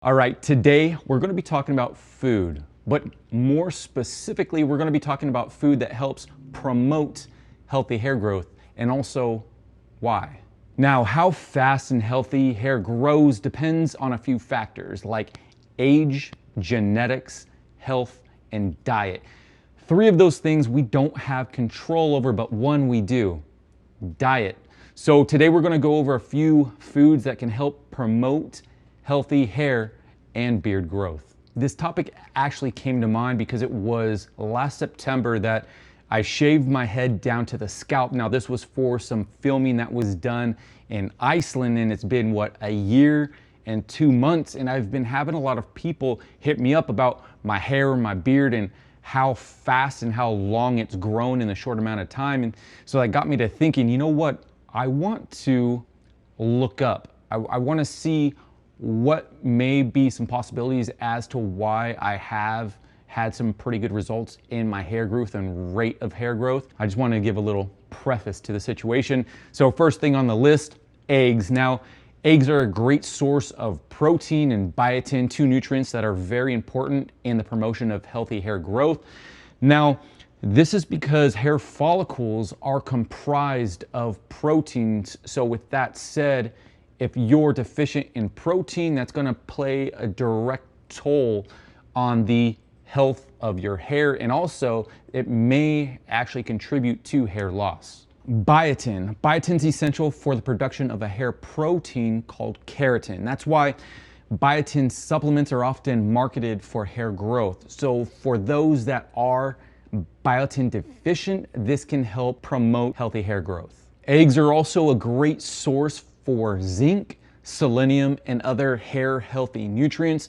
All right, today we're going to be talking about food, but more specifically, we're going to be talking about food that helps promote healthy hair growth and also why. Now, how fast and healthy hair grows depends on a few factors like age, genetics, health, and diet. Three of those things we don't have control over, but one we do: diet. So today we're going to go over a few foods that can help promote healthy hair and beard growth. This topic actually came to mind because it was last September that I shaved my head down to the scalp. Now this was for some filming that was done in Iceland, and it's been a year and 2 months, and I've been having a lot of people hit me up about my hair and my beard and how fast and how long it's grown in a short amount of time. And so that got me to thinking, you know what, I want to look up. I want to see what may be some possibilities as to why I have had some pretty good results in my hair growth and rate of hair growth. I just want to give a little preface to the situation. So first thing on the list, eggs. Now, eggs are a great source of protein and biotin, two nutrients that are very important in the promotion of healthy hair growth. Now, this is because hair follicles are comprised of proteins. So with that said, if you're deficient in protein, that's going to play a direct toll on the health of your hair, and also it may actually contribute to hair loss. Biotin. Biotin's essential for the production of a hair protein called keratin. That's why biotin supplements are often marketed for hair growth. So for those that are biotin deficient, this can help promote healthy hair growth. Eggs are also a great source for zinc, selenium, and other hair healthy nutrients.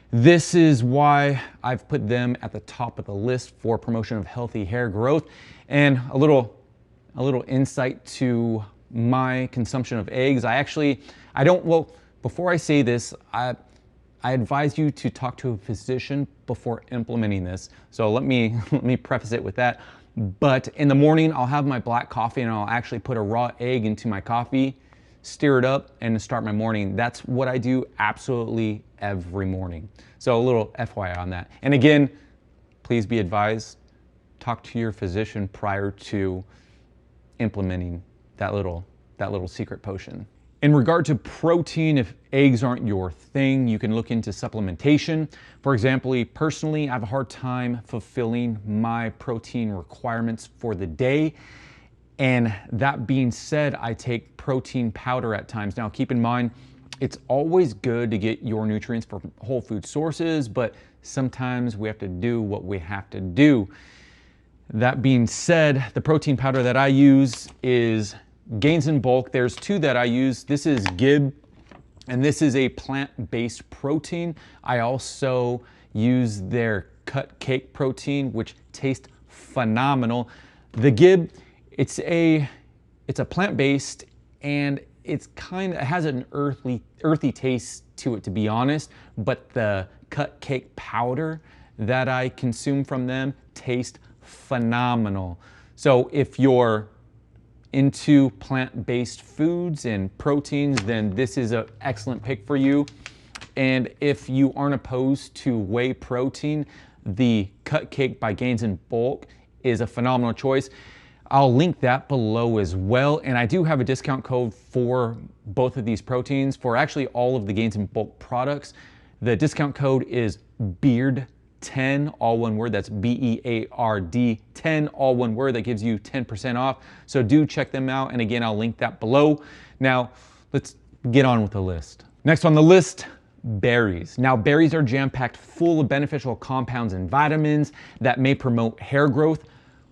This is why I've put them at the top of the list for promotion of healthy hair growth. And a little insight to my consumption of eggs. Before I say this, I advise you to talk to a physician before implementing this. So let me preface it with that. But in the morning, I'll have my black coffee and I'll actually put a raw egg into my coffee, stir it up, and start my morning. That's what I do absolutely every morning. So a little FYI on that. And again, please be advised, talk to your physician prior to implementing that little secret potion. In regard to protein, if eggs aren't your thing, you can look into supplementation. For example, personally, I have a hard time fulfilling my protein requirements for the day. And that being said, I take protein powder at times. Now, keep in mind, it's always good to get your nutrients from whole food sources, but sometimes we have to do what we have to do. That being said, the protein powder that I use is Gains in Bulk. There's two that I use. This is Gib, and this is a plant-based protein. I also use their cut cake protein, which tastes phenomenal. The Gib, it's a plant-based, and it has an earthy taste to it, to be honest, but the cut cake powder that I consume from them tastes phenomenal. So if you're into plant-based foods and proteins, then this is an excellent pick for you. And if you aren't opposed to whey protein, the cut cake by Gains in Bulk is a phenomenal choice. I'll link that below as well. And I do have a discount code for both of these proteins for actually all of the Gains in Bulk products. The discount code is BEARD10, all one word. That's BEARD 10, all one word. That gives you 10% off. So do check them out. And again, I'll link that below. Now, let's get on with the list. Next on the list, berries. Now, berries are jam-packed full of beneficial compounds and vitamins that may promote hair growth.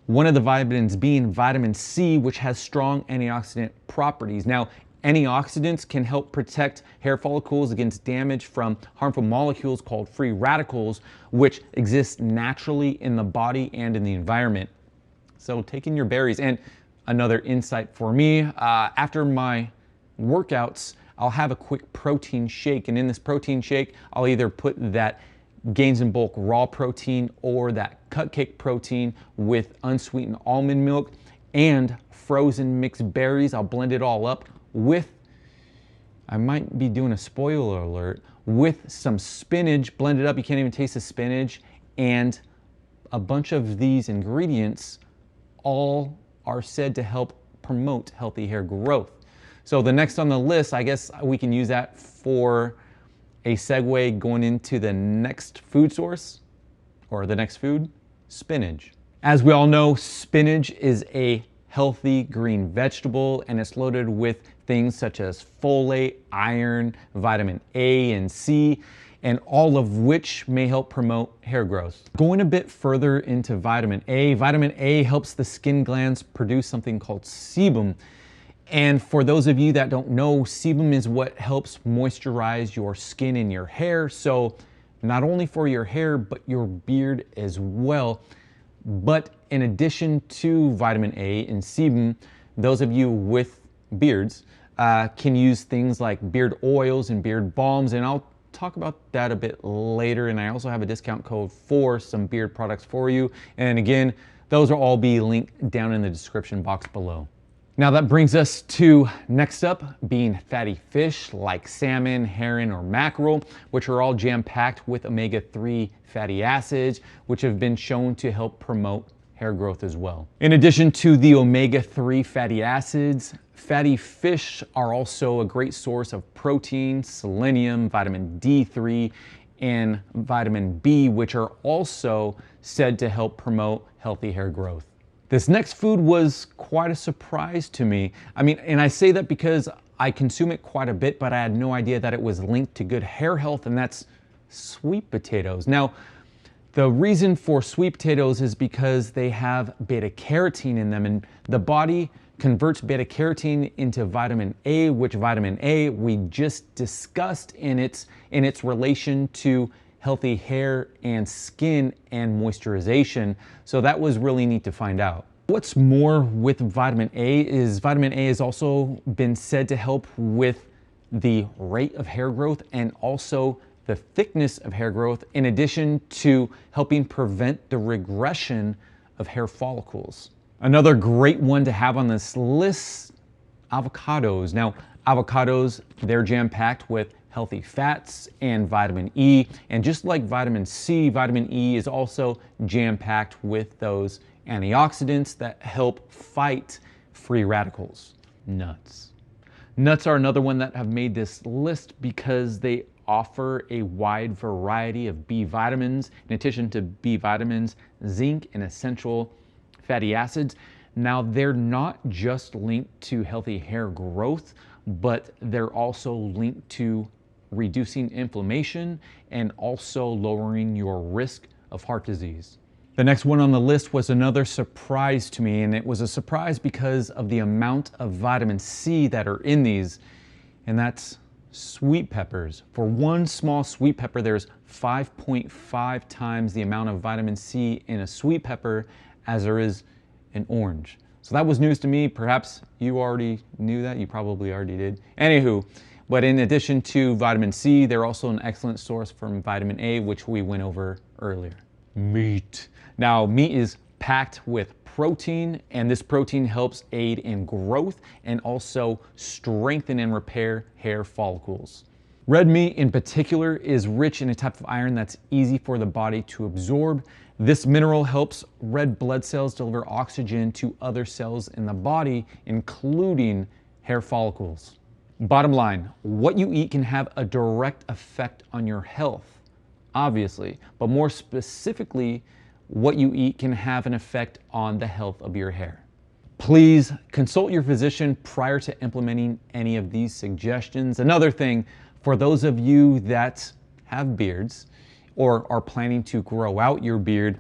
One of the vitamins being vitamin C, which has strong antioxidant properties. Now, antioxidants can help protect hair follicles against damage from harmful molecules called free radicals, which exist naturally in the body and in the environment. So taking your berries. And another insight for me, after my workouts, I'll have a quick protein shake. And in this protein shake, I'll either put that Gains in Bulk raw protein or that cut cake protein with unsweetened almond milk and frozen mixed berries. I'll blend it all up with, I might be doing a spoiler alert, with some spinach blended up. You can't even taste the spinach, and a bunch of these ingredients all are said to help promote healthy hair growth. So the next on the list, I guess we can use that for a segue going into the next food source, or the next food, spinach. As we all know, spinach is a healthy green vegetable, and it's loaded with things such as folate, iron, vitamin A and C, and all of which may help promote hair growth. Going a bit further into vitamin A helps the skin glands produce something called sebum. And for those of you that don't know, sebum is what helps moisturize your skin and your hair. So not only for your hair, but your beard as well. But in addition to vitamin A and sebum, those of you with beards can use things like beard oils and beard balms, and I'll talk about that a bit later. And I also have a discount code for some beard products for you. And again, those will all be linked down in the description box below. Now that brings us to next up being fatty fish like salmon, herring, or mackerel, which are all jam-packed with omega-3 fatty acids, which have been shown to help promote hair growth as well. In addition to the omega-3 fatty acids, fatty fish are also a great source of protein, selenium, vitamin D3, and vitamin B, which are also said to help promote healthy hair growth. This next food was quite a surprise to me. I mean, and I say that because I consume it quite a bit, but I had no idea that it was linked to good hair health, and that's sweet potatoes. Now, the reason for sweet potatoes is because they have beta carotene in them, and the body converts beta carotene into vitamin A, which vitamin A we just discussed in its relation to healthy hair and skin and moisturization. So that was really neat to find out. What's more with vitamin A has also been said to help with the rate of hair growth and also the thickness of hair growth, in addition to helping prevent the regression of hair follicles. Another great one to have on this list, avocados. Now, avocados, they're jam-packed with healthy fats and vitamin E. And just like vitamin C, vitamin E is also jam-packed with those antioxidants that help fight free radicals. Nuts. Nuts are another one that have made this list because they offer a wide variety of B vitamins. In addition to B vitamins, zinc and essential fatty acids. Now, they're not just linked to healthy hair growth, but they're also linked to reducing inflammation and also lowering your risk of heart disease. The next one on the list was another surprise to me, and it was a surprise because of the amount of vitamin C that are in these, and that's sweet peppers. For one small sweet pepper, there's 5.5 times the amount of vitamin C in a sweet pepper as there is an orange. So that was news to me. Perhaps you already knew that. You probably already did. Anywho, but in addition to vitamin C, they're also an excellent source from vitamin A, which we went over earlier. Meat. Now, meat is packed with protein, and this protein helps aid in growth and also strengthen and repair hair follicles. Red meat in particular is rich in a type of iron that's easy for the body to absorb. This mineral helps red blood cells deliver oxygen to other cells in the body, including hair follicles. Bottom line, what you eat can have a direct effect on your health, obviously, but more specifically, what you eat can have an effect on the health of your hair. Please consult your physician prior to implementing any of these suggestions. Another thing, for those of you that have beards or are planning to grow out your beard,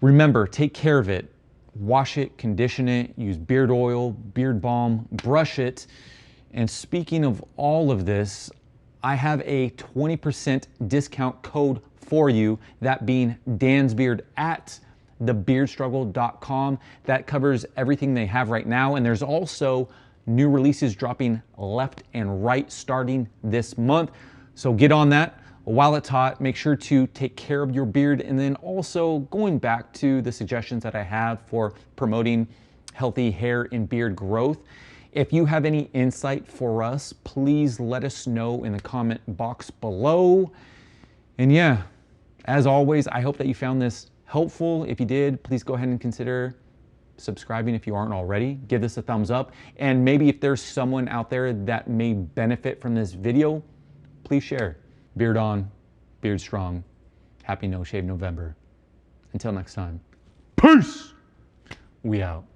remember, take care of it. Wash it, condition it, use beard oil, beard balm, brush it. And speaking of all of this, I have a 20% discount code for you, that being Dan's Beard at thebeardstruggle.com. That covers everything they have right now, and there's also new releases dropping left and right starting this month. So get on that while it's hot. Make sure to take care of your beard, and then also going back to the suggestions that I have for promoting healthy hair and beard growth If you have any insight for us, please let us know in the comment box below. And yeah, as always, I hope that you found this helpful. If you did, please go ahead and consider subscribing if you aren't already. Give this a thumbs up. And maybe if there's someone out there that may benefit from this video, please share. Beard on, beard strong. Happy No Shave November. Until next time, peace. We out.